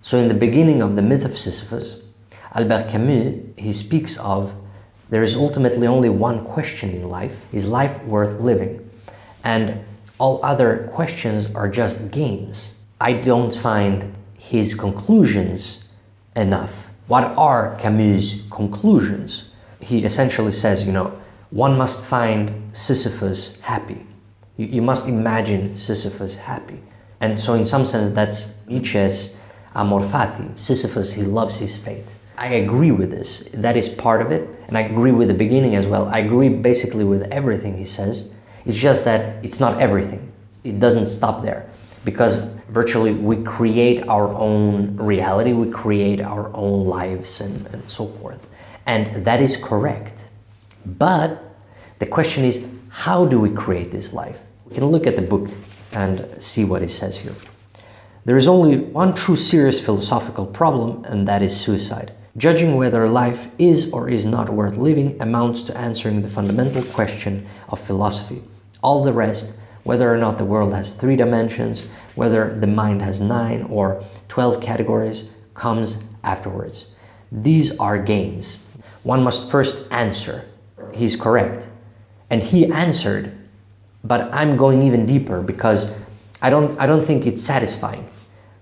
So in the beginning of the myth of Sisyphus, Albert Camus, he speaks of there is ultimately only one question in life: is life worth living? And all other questions are just games. I don't find his conclusions enough. What are Camus' conclusions? He essentially says, one must find Sisyphus happy. You must imagine Sisyphus happy. And so in some sense, that's Nietzsche's amor fati. Sisyphus, he loves his fate. I agree with this. That is part of it. And I agree with the beginning as well. I agree basically with everything he says. It's just that it's not everything. It doesn't stop there. Because virtually we create our own reality, we create our own lives and so forth. And that is correct. But the question is, how do we create this life? We can look at the book and see what it says here. There is only one true serious philosophical problem, and that is suicide. Judging whether life is or is not worth living amounts to answering the fundamental question of philosophy. All the rest, whether or not the world has 3 dimensions, whether the mind has 9 or 12 categories, comes afterwards. These are games. One must first answer. He's correct. And he answered, but I'm going even deeper because I don't think it's satisfying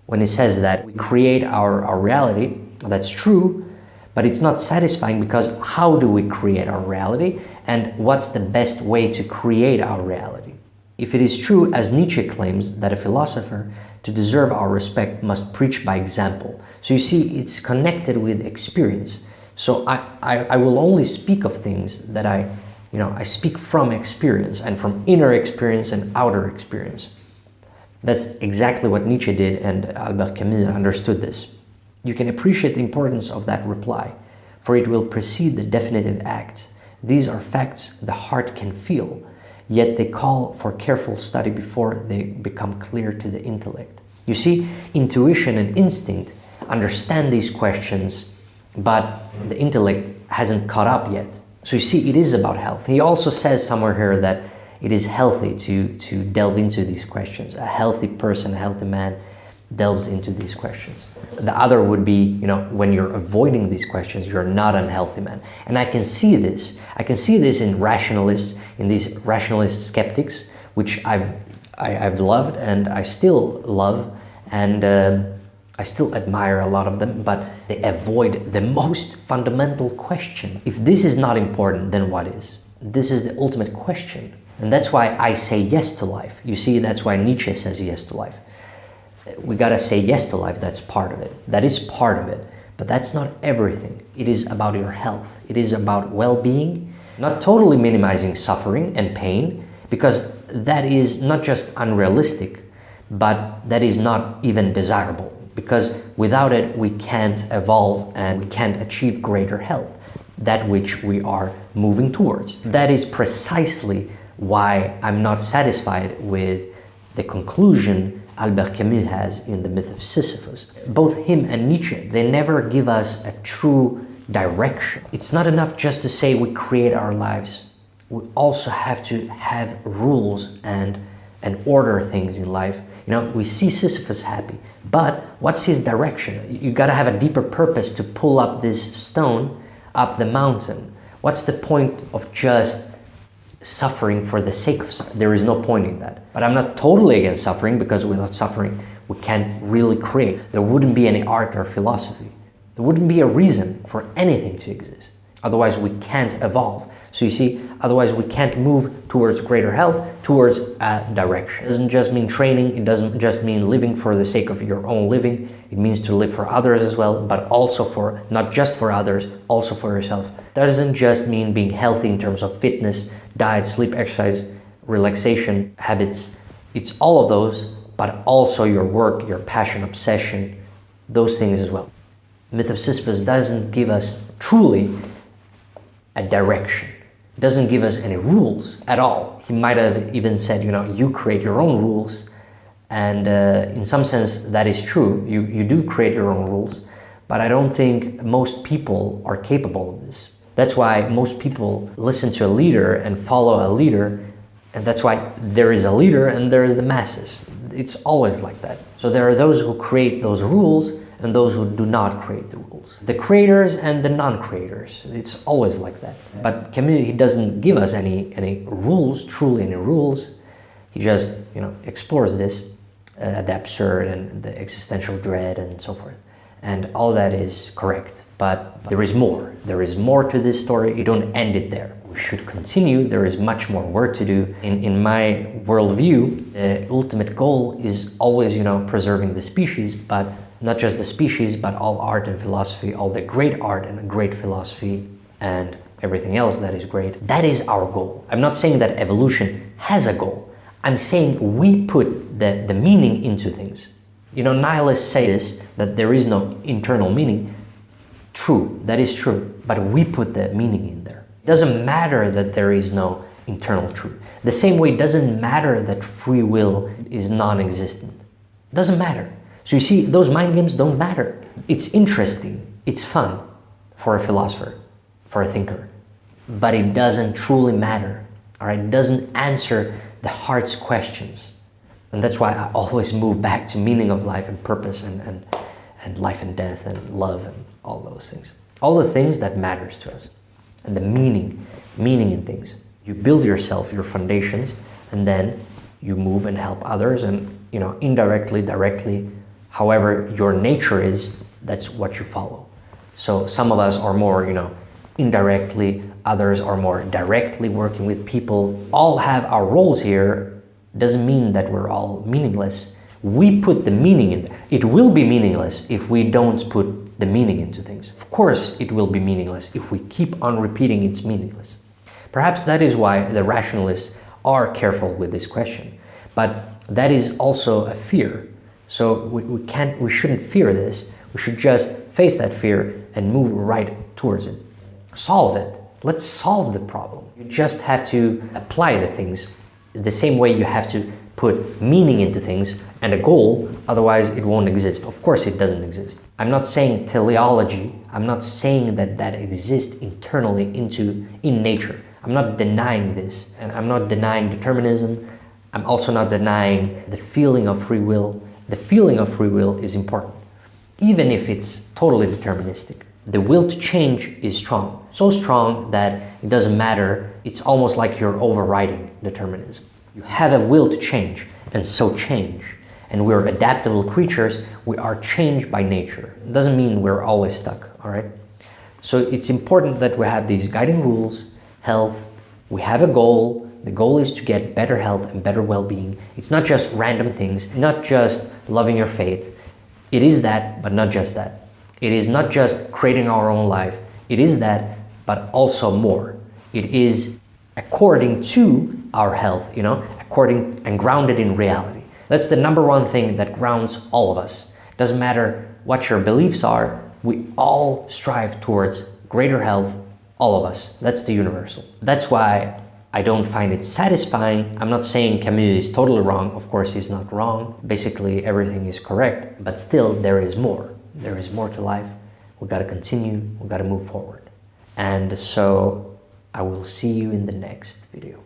when he says that we create our reality. That's true, but it's not satisfying because how do we create our reality and what's the best way to create our reality? If it is true, as Nietzsche claims, that a philosopher, to deserve our respect, must preach by example. So you see, it's connected with experience. So I will only speak of things that I speak from experience and from inner experience and outer experience. That's exactly what Nietzsche did, and Albert Camus understood this. You can appreciate the importance of that reply, for it will precede the definitive act. These are facts the heart can feel, yet they call for careful study before they become clear to the intellect. You see, intuition and instinct understand these questions, but the intellect hasn't caught up yet. So you see, it is about health. He also says somewhere here that it is healthy to delve into these questions. A healthy person, a healthy man, delves into these questions. The other would be, when you're avoiding these questions, you're not an healthy man. And I can see this. I can see this in rationalists, in these rationalist skeptics, which I've loved and I still love, and I still admire a lot of them, but they avoid the most fundamental question. If this is not important, then what is? This is the ultimate question. And that's why I say yes to life. You see, that's why Nietzsche says yes to life. We gotta say yes to life, that's part of it. That is part of it, but that's not everything. It is about your health. It is about well-being, not totally minimizing suffering and pain, because that is not just unrealistic, but that is not even desirable. Because without it, we can't evolve and we can't achieve greater health, that which we are moving towards. That is precisely why I'm not satisfied with the conclusion Albert Camus has in the myth of Sisyphus. Both him and Nietzsche, they never give us a true direction. It's not enough just to say we create our lives. We also have to have rules and order things in life. We see Sisyphus happy, but what's his direction? You gotta have a deeper purpose to pull up this stone up the mountain. What's the point of just suffering for the sake of suffering? There is no point in that. But I'm not totally against suffering, because without suffering, we can't really create. There wouldn't be any art or philosophy. There wouldn't be a reason for anything to exist. Otherwise, we can't evolve. So you see, otherwise we can't move towards greater health, towards a direction. It doesn't just mean training, it doesn't just mean living for the sake of your own living. It means to live for others as well, but also for, not just for others, also for yourself. That doesn't just mean being healthy in terms of fitness, diet, sleep, exercise, relaxation, habits. It's all of those, but also your work, your passion, obsession, those things as well. The myth of Sisyphus doesn't give us truly a direction. It doesn't give us any rules at all. He might have even said, you create your own rules. And in some sense, that is true. You do create your own rules, but I don't think most people are capable of this. That's why most people listen to a leader and follow a leader, and that's why there is a leader and there is the masses. It's always like that. So there are those who create those rules, and those who do not create the rules. The creators and the non-creators. It's always like that. But Camus, he doesn't give us any rules, truly any rules. He just, explores this, the absurd and the existential dread and so forth. And all that is correct. But there is more. There is more to this story. You don't end it there. We should continue. There is much more work to do. In my worldview, the ultimate goal is always, preserving the species, but not just the species, but all art and philosophy, all the great art and great philosophy and everything else that is great. That is our goal. I'm not saying that evolution has a goal. I'm saying we put the meaning into things. Nihilists say this, that there is no internal meaning. True, that is true, but we put the meaning in there. It doesn't matter that there is no internal truth. The same way it doesn't matter that free will is non-existent. It doesn't matter. So you see, those mind games don't matter. It's interesting, it's fun for a philosopher, for a thinker, but it doesn't truly matter, all right? It doesn't answer the heart's questions. And that's why I always move back to meaning of life and purpose and life and death and love and all those things. All the things that matters to us. And the meaning in things. You build yourself, your foundations, and then you move and help others and, indirectly, directly, however your nature is, that's what you follow. So some of us are more, indirectly, others are more directly working with people. All have our roles here. Doesn't mean that we're all meaningless. We put the meaning in there. It will be meaningless if we don't put the meaning into things. Of course it will be meaningless if we keep on repeating it's meaningless. Perhaps that is why the rationalists are careful with this question. But that is also a fear. So we shouldn't fear this. We should just face that fear and move right towards it. Solve it. Let's solve the problem. You just have to apply the things the same way you have to put meaning into things and a goal, otherwise it won't exist. Of course it doesn't exist. I'm not saying teleology, I'm not saying that exists internally in nature. I'm not denying this, and I'm not denying determinism. I'm also not denying the feeling of free will. The feeling of free will is important, even if it's totally deterministic. The will to change is strong, so strong that it doesn't matter. It's almost like you're overriding determinism. You have a will to change, and so change. And we're adaptable creatures. We are changed by nature. It doesn't mean we're always stuck, all right? So it's important that we have these guiding rules, health. We have a goal. The goal is to get better health and better well-being. It's not just random things, not just loving your faith. It is that, but not just that. It is not just creating our own life. It is that, but also more. It is according to our health, according and grounded in reality. That's the number one thing that grounds all of us. Doesn't matter what your beliefs are, we all strive towards greater health, all of us. That's the universal. That's why I don't find it satisfying. I'm not saying Camus is totally wrong. Of course, he's not wrong. Basically, everything is correct, but still there is more. There is more to life. We got to continue. We got to move forward. And so I will see you in the next video.